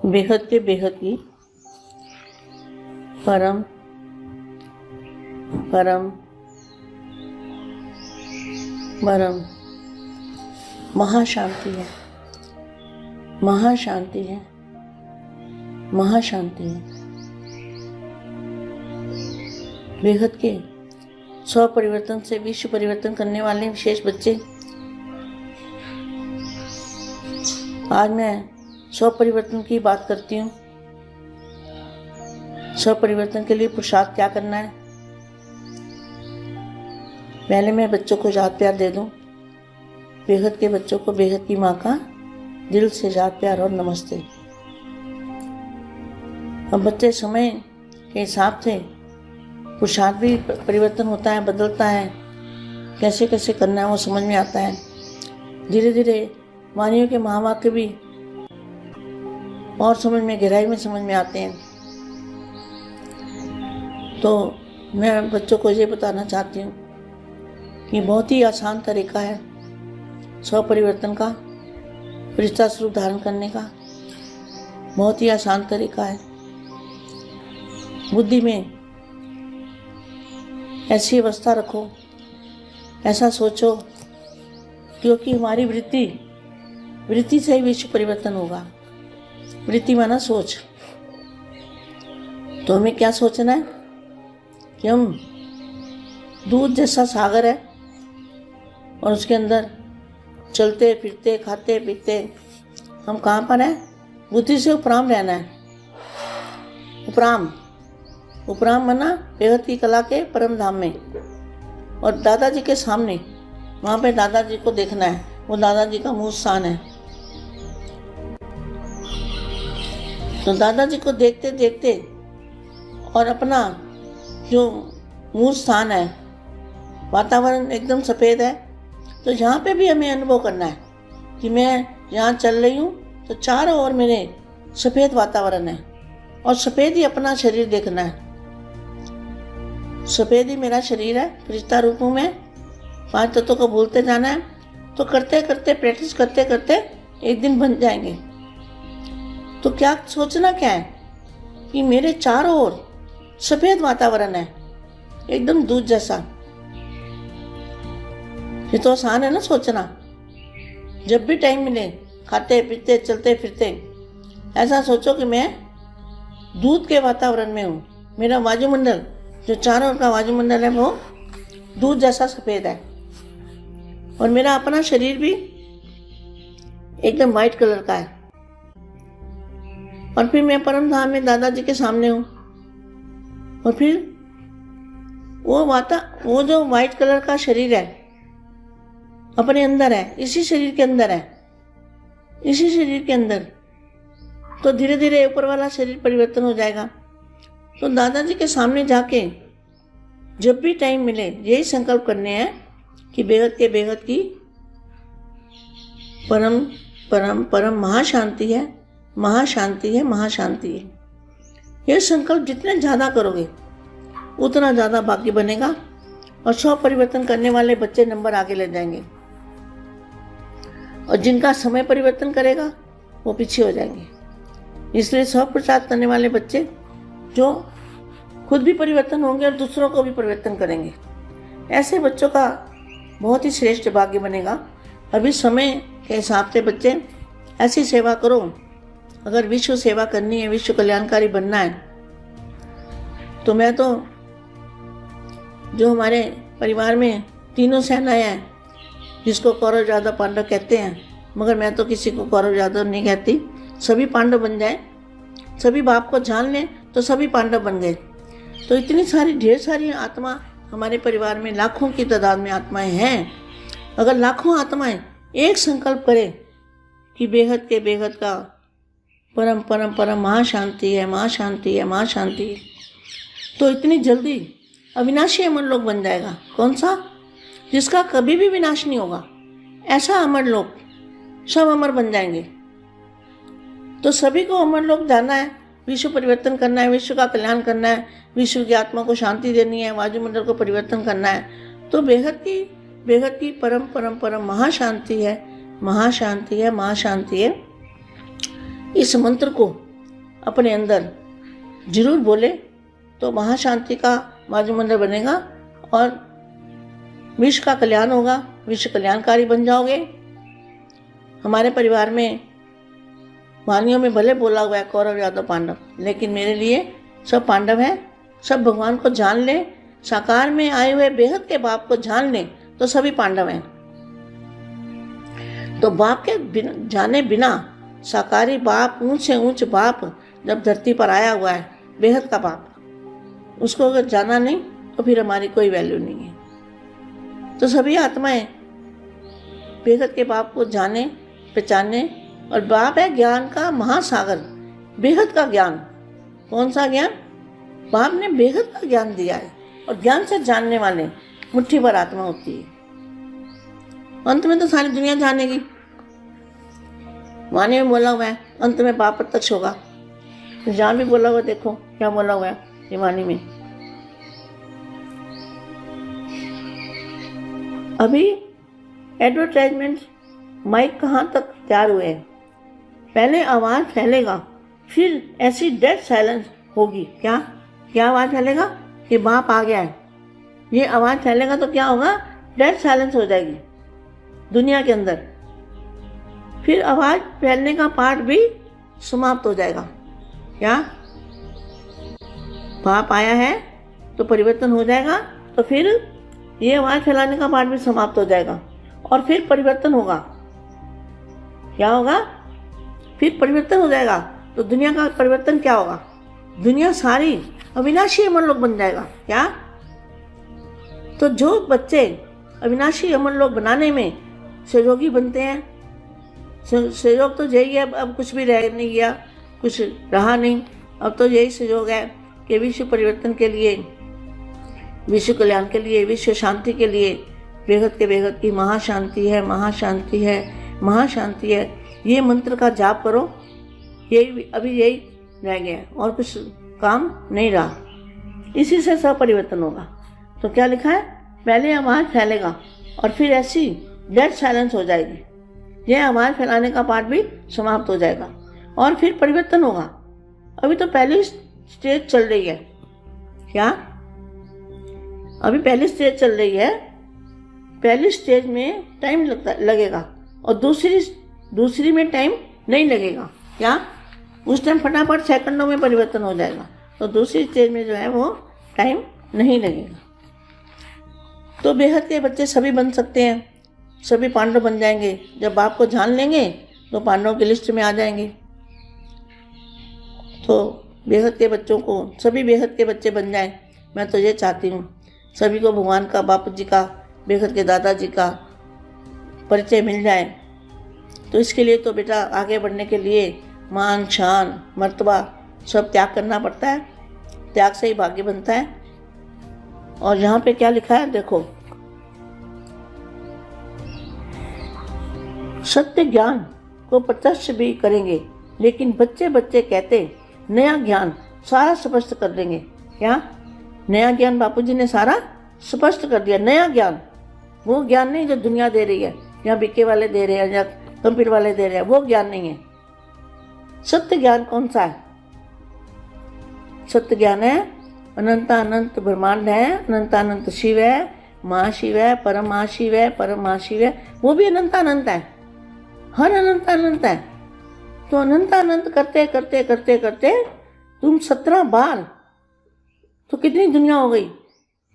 बेहद के बेहद की परम परम परम महाशांति है, महाशांति है, महाशांति है। बेहद के स्व परिवर्तन से विश्व परिवर्तन करने वाले विशेष बच्चे, आज मैं स्व परिवर्तन की बात करती हूँ। स्व परिवर्तन के लिए पुरुषार्थ क्या करना है। पहले मैं बच्चों को याद प्यार दे दूँ। बेहद के बच्चों को बेहद की माँ का दिल से याद प्यार और नमस्ते। अब बच्चे समय के हिसाब से पुरुषार्थ भी परिवर्तन होता है, बदलता है, कैसे कैसे करना है वो समझ में आता है। धीरे धीरे वाणियों के महावाक्य भी और समझ में, गहराई में समझ में आते हैं। तो मैं बच्चों को ये बताना चाहती हूँ कि बहुत ही आसान तरीका है स्व परिवर्तन का, फरिश्ता स्वरूप धारण करने का। बहुत ही आसान तरीका है। बुद्धि में ऐसी अवस्था रखो, ऐसा सोचो, क्योंकि हमारी वृत्ति से ही विश्व परिवर्तन होगा। वृत्ति माना सोच। तो हमें क्या सोचना है कि हम दूध जैसा सागर है और उसके अंदर चलते फिरते खाते पीते हम कहाँ पर हैं? बुद्धि से उपराम रहना है। उपराम माना बेहद की कला के परम धाम में और दादाजी के सामने, वहाँ पे दादाजी को देखना है। वो दादाजी का मूल स्थान है। तो दादाजी को देखते देखते और अपना जो मूल स्थान है, वातावरण एकदम सफ़ेद है, तो यहाँ पे भी हमें अनुभव करना है कि मैं यहाँ चल रही हूँ तो चारों ओर मेरे सफ़ेद वातावरण है और सफ़ेद ही अपना शरीर देखना है। सफ़ेद ही मेरा शरीर है। फरिश्ता रूप में 5 तत्वों को भूलते जाना है। तो करते करते प्रैक्टिस करते करते एक दिन बन जाएंगे। तो क्या सोचना क्या है कि मेरे चारों ओर सफ़ेद वातावरण है, एकदम दूध जैसा। ये तो आसान है ना सोचना। जब भी टाइम मिले, खाते पीते चलते फिरते, ऐसा सोचो कि मैं दूध के वातावरण में हूँ। मेरा वायुमंडल, जो चारों ओर का वायुमंडल है, वो दूध जैसा सफ़ेद है और मेरा अपना शरीर भी एकदम वाइट कलर का है। और फिर मैं परम धाम में दादाजी के सामने हूँ और फिर वो जो वाइट कलर का शरीर है अपने अंदर है, इसी शरीर के अंदर है, इसी शरीर के अंदर। तो धीरे धीरे ऊपर वाला शरीर परिवर्तन हो जाएगा। तो दादाजी के सामने जाके जब भी टाइम मिले यही संकल्प करने हैं कि बेहद के बेहद की परम परम परम महाशांति है, महाशांति है, महाशांति है। ये संकल्प जितने ज़्यादा करोगे उतना ज़्यादा भाग्य बनेगा और स्व परिवर्तन करने वाले बच्चे नंबर आगे ले जाएंगे और जिनका समय परिवर्तन करेगा वो पीछे हो जाएंगे। इसलिए स्व प्रसाद करने वाले बच्चे जो खुद भी परिवर्तन होंगे और दूसरों को भी परिवर्तन करेंगे, ऐसे बच्चों का बहुत ही श्रेष्ठ भाग्य बनेगा। अभी समय के हिसाब से बच्चे ऐसी सेवा करो। अगर विश्व सेवा करनी है, विश्व कल्याणकारी बनना है, तो मैं तो जो हमारे परिवार में तीनों सेनाएं हैं, जिसको कौरव यादव पांडव कहते हैं, मगर मैं तो किसी को कौरव यादव नहीं कहती। सभी पांडव बन जाए, सभी बाप को जान लें तो सभी पांडव बन गए। तो इतनी सारी ढेर सारी आत्मा हमारे परिवार में, लाखों की तादाद में आत्माएं हैं। अगर लाखों आत्माएं एक संकल्प करें कि बेहद के बेहद का परम परम परम महाशांति है, महाशांति है, महाशांति है, तो इतनी जल्दी अविनाशी अमर लोक बन जाएगा। कौन सा? जिसका कभी भी विनाश नहीं होगा। ऐसा अमर लोक, सब अमर बन जाएंगे। तो सभी को अमर लोक जाना है, विश्व परिवर्तन करना है, विश्व का कल्याण करना है, विश्व की आत्मा को शांति देनी है, वायुमंडल को परिवर्तन करना है। तो बेहद की परम परम परम महाशांति है, महाशांति है, महाशांति है। इस मंत्र को अपने अंदर जरूर बोले तो महाशांति का वायुमंडल बनेगा और विश्व का कल्याण होगा, विश्व कल्याणकारी बन जाओगे। हमारे परिवार में वाणियों में भले बोला हुआ है कौरव यादव पांडव, लेकिन मेरे लिए सब पांडव है। सब भगवान को जान ले, साकार में आए हुए बेहद के बाप को जान ले तो सभी पांडव हैं। तो बाप के जाने बिना साकारी बाप, ऊंच से ऊंच बाप जब धरती पर आया हुआ है, बेहद का बाप, उसको अगर जाना नहीं तो फिर हमारी कोई वैल्यू नहीं है। तो सभी आत्माएं बेहद के बाप को जाने, पहचाने। और बाप है ज्ञान का महासागर, बेहद का ज्ञान। कौन सा ज्ञान? बाप ने बेहद का ज्ञान दिया है और ज्ञान से जानने वाले मुट्ठी भर आत्मा होती है। अंत में तो सारी दुनिया जानेगी। वाणी में बोला हुआ है अंत में बाप प्रत्यक्ष होगा। तो जहाँ भी बोला हुआ देखो क्या बोला हुआ है ये वाणी में। अभी एडवर्टाइजमेंट माइक कहाँ तक तैयार हुए हैं। पहले आवाज फैलेगा, फिर ऐसी डेड साइलेंस होगी। क्या आवाज फैलेगा कि बाप आ गया है। ये आवाज फैलेगा तो क्या होगा? डेड साइलेंस हो जाएगी दुनिया के अंदर। फिर आवाज फैलने का पार्ट भी समाप्त हो जाएगा। क्या? बाप आया है तो परिवर्तन हो जाएगा, तो फिर ये आवाज फैलाने का पार्ट भी समाप्त हो जाएगा और फिर परिवर्तन होगा। क्या होगा? फिर परिवर्तन हो जाएगा। तो दुनिया का परिवर्तन क्या होगा? दुनिया सारी अविनाशी अमर लोग बन जाएगा। क्या? तो जो बच्चे अविनाशी अमर लोग बनाने में सहयोगी बनते हैं, सहयोग तो यही है। अब कुछ भी रह नहीं गया, कुछ रहा नहीं। अब तो यही सहयोग है कि विश्व परिवर्तन के लिए, विश्व कल्याण के लिए, विश्व शांति के लिए बेहद के बेहद की महाशांति है, महाशांति है, महाशांति है। ये मंत्र का जाप करो। यही अभी यही रह गया और कुछ काम नहीं रहा। इसी से सब परिवर्तन होगा। तो क्या लिखा है? पहले आवाज़ फैलेगा और फिर ऐसी डेड साइलेंस हो जाएगी। यह आवाज़ फैलाने का पार्ट भी समाप्त हो जाएगा और फिर परिवर्तन होगा। अभी तो पहली स्टेज चल रही है। क्या? अभी पहली स्टेज चल रही है। पहली स्टेज में टाइम लगेगा और दूसरी में टाइम नहीं लगेगा। क्या? उस टाइम फटाफट सेकंडों में परिवर्तन हो जाएगा। तो दूसरी स्टेज में जो है वो टाइम नहीं लगेगा। तो बेहद के बच्चे सभी बन सकते हैं, सभी पांडव बन जाएंगे। जब बाप को जान लेंगे तो पांडवों की लिस्ट में आ जाएंगे। तो बेहद के बच्चों को सभी बेहद के बच्चे बन जाएं। मैं तो ये चाहती हूँ सभी को भगवान का, बापू जी का, बेहद के दादाजी का परिचय मिल जाए। तो इसके लिए तो बेटा आगे बढ़ने के लिए मान, शान, मर्तबा सब त्याग करना पड़ता है। त्याग से ही भाग्य बनता है। और यहाँ पे क्या लिखा है देखो, सत्य ज्ञान को प्रत्यक्ष भी करेंगे, लेकिन बच्चे बच्चे कहते नया ज्ञान सारा स्पष्ट कर देंगे। क्या? नया ज्ञान बापूजी ने सारा स्पष्ट कर दिया। नया ज्ञान, वो ज्ञान नहीं जो दुनिया दे रही है या बिके वाले दे रहे हैं या कंप्यूटर वाले दे रहे हैं, वो ज्ञान नहीं है। सत्य ज्ञान कौन सा है? सत्य ज्ञान है अनंत अनंत ब्रह्मांड है, अनंत अनंत शिव है, महाशिव है, परम महाशिव है, परम महाशिव है। वो भी अनंत अनंत है, हर अनंत अनंत है। तो अनंत अनंत करते करते करते करते तुम 17 बार, तो कितनी दुनिया हो गई?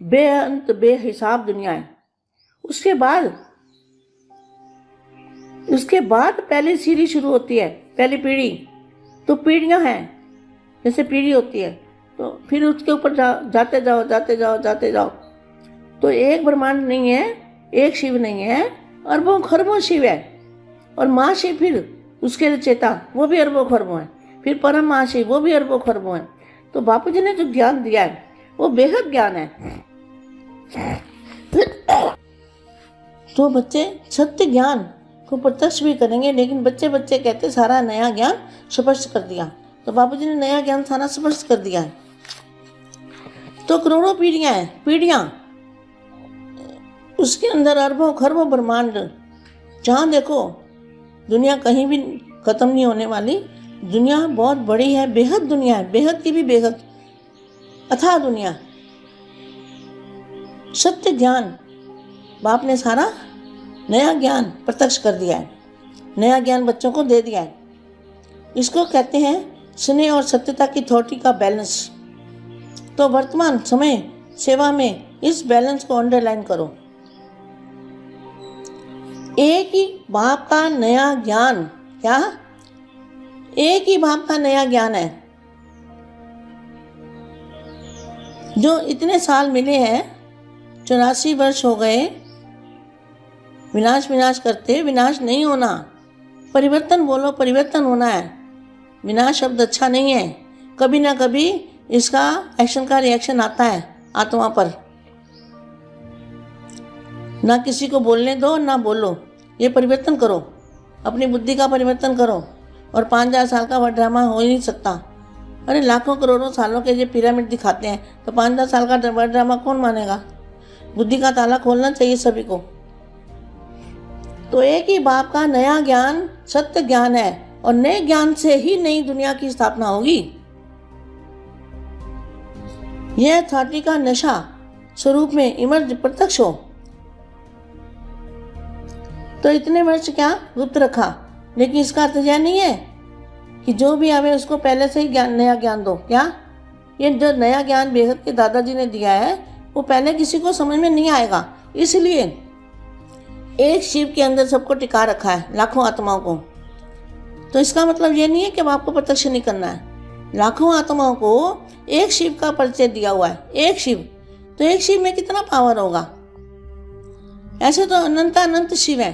बेअंत बेहिसाब दुनिया है। उसके बाद पहली सीढ़ी शुरू होती है, पहली पीढ़ी। तो पीढ़ियां हैं, जैसे पीढ़ी होती है, तो फिर उसके ऊपर जाते जाओ जाते जाओ जाते जाओ। तो एक ब्रह्मांड नहीं है, एक शिव नहीं है, अरबों खरबों शिव है। और महाशिव फिर उसके रचेता, वो भी अरबों खरबों है। फिर परम महाशिव, वो भी अरबों खरबों है। तो बापू जी ने जो ज्ञान दिया है वो बेहद ज्ञान है। तो बच्चे सत्य ज्ञान को प्रत्यक्ष भी करेंगे, लेकिन बच्चे बच्चे कहते सारा नया ज्ञान स्पष्ट कर दिया। तो बापूजी ने नया ज्ञान सारा स्पष्ट कर दिया है। तो करोड़ों पीढ़ियां हैं, पीढ़ियां, उसके अंदर अरबों खरबों ब्रह्मांड। जहाँ देखो दुनिया कहीं भी खत्म नहीं होने वाली, दुनिया बहुत बड़ी है, बेहद दुनिया है, बेहद की भी बेहद अथाह दुनिया। सत्य ज्ञान, बाप ने सारा नया ज्ञान प्रत्यक्ष कर दिया है, नया ज्ञान बच्चों को दे दिया है। इसको कहते हैं स्नेह और सत्यता की थॉटी का बैलेंस। तो वर्तमान समय सेवा में इस बैलेंस को अंडरलाइन करो। एक ही बाप का नया ज्ञान, क्या एक ही बाप का नया ज्ञान है जो इतने साल मिले हैं, 84 वर्ष हो गए विनाश विनाश करते। विनाश नहीं होना, परिवर्तन बोलो, परिवर्तन होना है। विनाश शब्द अच्छा नहीं है। कभी ना कभी इसका एक्शन का रिएक्शन आता है आत्मा पर। ना किसी को बोलने दो, ना बोलो, ये परिवर्तन करो, अपनी बुद्धि का परिवर्तन करो। और 5000 साल का वह ड्रामा हो ही नहीं सकता। अरे लाखों करोड़ों सालों के ये पिरामिड दिखाते हैं, तो 5000 साल का वह ड्रामा कौन मानेगा? बुद्धि का ताला खोलना चाहिए सभी को। तो एक ही बाप का नया ज्ञान सत्य ज्ञान है, और नए ज्ञान से ही नई दुनिया की स्थापना होगी। यह अथॉरिटी का नशा स्वरूप में इमर्ज प्रत्यक्ष हो। तो इतने वर्ष क्या गुप्त रखा, लेकिन इसका अर्थ यह नहीं है कि जो भी आवे उसको पहले से ही नया ज्ञान दो। क्या ये जो नया ज्ञान बेहद के दादाजी ने दिया है वो पहले किसी को समझ में नहीं आएगा। इसलिए एक शिव के अंदर सबको टिका रखा है, लाखों आत्माओं को। तो इसका मतलब ये नहीं है कि अब आपको प्रत्यक्ष नहीं करना है। लाखों आत्माओं को एक शिव का परिचय दिया हुआ है, एक शिव। तो एक शिव में कितना पावर होगा? ऐसे तो अनंत शिव है,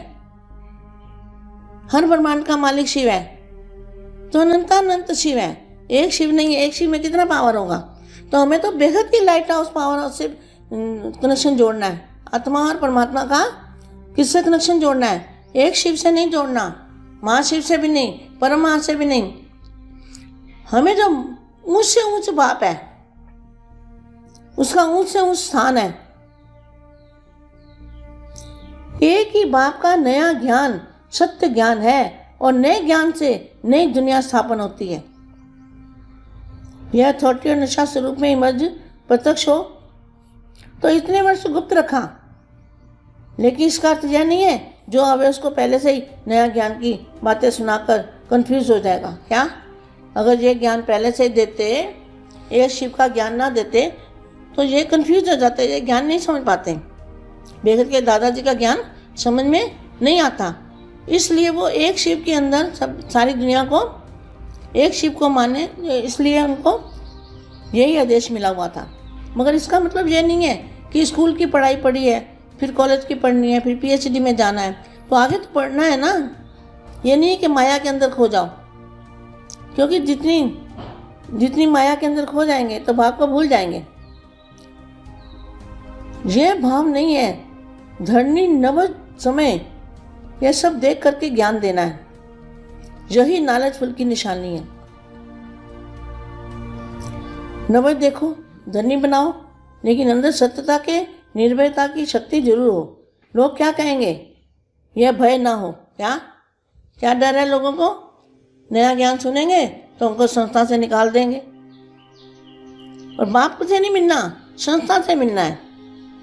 हर ब्रह्मांड का मालिक शिव है, तो अनंत शिव है, एक शिव नहीं है। एक शिव में कितना पावर होगा? तो हमें तो बेहद की लाइट हाउस पावर हाउस से कनेक्शन जोड़ना है। आत्मा और परमात्मा का किससे कनेक्शन जोड़ना है? एक शिव से नहीं जोड़ना, महाशिव से भी नहीं, परम महा से भी नहीं। हमें जो ऊंच से ऊंच बाप है, उसका ऊंच से ऊंच स्थान है। एक ही बाप का नया ज्ञान सत्य ज्ञान है, और नए ज्ञान से नई दुनिया स्थापन होती है। यह अथॉरिटी और नशा स्वरूप में इमर्ज प्रत्यक्ष हो। तो इतने वर्ष गुप्त रखा, लेकिन इसका अर्थ यह नहीं है जो आवे उसको पहले से ही नया ज्ञान की बातें सुनाकर कंफ्यूज हो जाएगा। क्या अगर ये ज्ञान पहले से ही देते, ये शिव का ज्ञान ना देते, तो ये कंफ्यूज हो जाते, ये ज्ञान नहीं समझ पाते। बेहद के दादाजी का ज्ञान समझ में नहीं आता, इसलिए वो एक शिव के अंदर सब सारी दुनिया को एक शिव को माने, इसलिए उनको यही आदेश मिला हुआ था। मगर इसका मतलब ये नहीं है कि स्कूल की पढ़ाई पढ़ी है, फिर कॉलेज की पढ़नी है, फिर पीएचडी में जाना है, तो आगे तो पढ़ना है ना। ये नहीं है कि माया के अंदर खो जाओ, क्योंकि जितनी माया के अंदर खो जाएंगे तो भाव को भूल जाएंगे। ये भाव नहीं है। धरनी नव समय यह सब देख करके ज्ञान देना है, यही नॉलेजफुल की निशानी है। नवज देखो, धनी बनाओ, लेकिन अंदर सत्यता के निर्भयता की शक्ति जरूर हो। लोग क्या कहेंगे, यह भय ना हो। क्या डर है लोगों को? नया ज्ञान सुनेंगे तो उनको संस्था से निकाल देंगे। और बाप से नहीं मिलना, संस्था से मिलना है।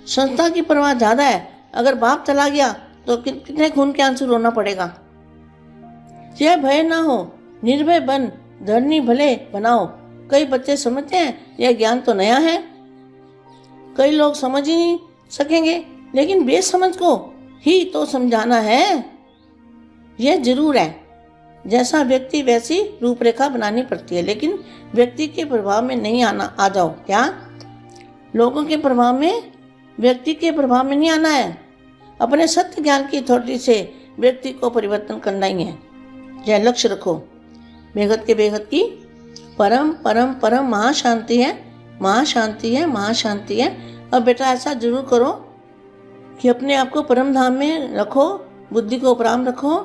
संस्था की परवाह ज़्यादा है। अगर बाप चला गया तो कितने खून के आंसू रोना पड़ेगा। यह भय ना हो, निर्भय बन, धरनी भले बनाओ। कई बच्चे समझते हैं यह ज्ञान तो नया है, कई लोग समझ ही नहीं सकेंगे, लेकिन बेसमझ को ही तो समझाना है। यह जरूर है, जैसा व्यक्ति वैसी रूपरेखा बनानी पड़ती है, लेकिन व्यक्ति के प्रभाव में नहीं आ जाओ। क्या लोगों के प्रभाव में, व्यक्ति के प्रभाव में नहीं आना है। अपने सत्य ज्ञान की अथॉरिटी से व्यक्ति को परिवर्तन करना ही है। यह लक्ष्य रखो। बेहद के बेहद की परम परम परम महाशांति है, महाशांति है, महाशांति है। अब बेटा ऐसा जरूर करो कि अपने आप को परम धाम में रखो, बुद्धि को उपराम रखो।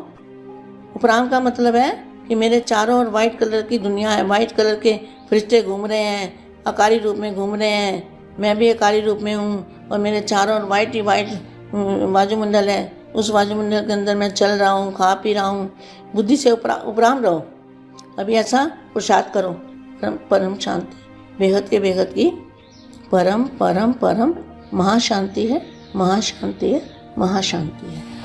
उपराम का मतलब है कि मेरे चारों ओर वाइट कलर की दुनिया है, वाइट कलर के फरिश्ते घूम रहे हैं, अकारी रूप में घूम रहे हैं, मैं भी अकारी रूप में हूँ, और मेरे चारों ओर वाइट ही वाइट वायुमंडल है। उस वायुमंडल के अंदर मैं चल रहा हूँ, खा पी रहा हूँ। बुद्धि से उपराम रहो। अभी ऐसा पुरुषार्थ करो। परम परम शांति, बेहद के बेहद की परम परम परम महाशांति है, महाशांति है, महाशांति है।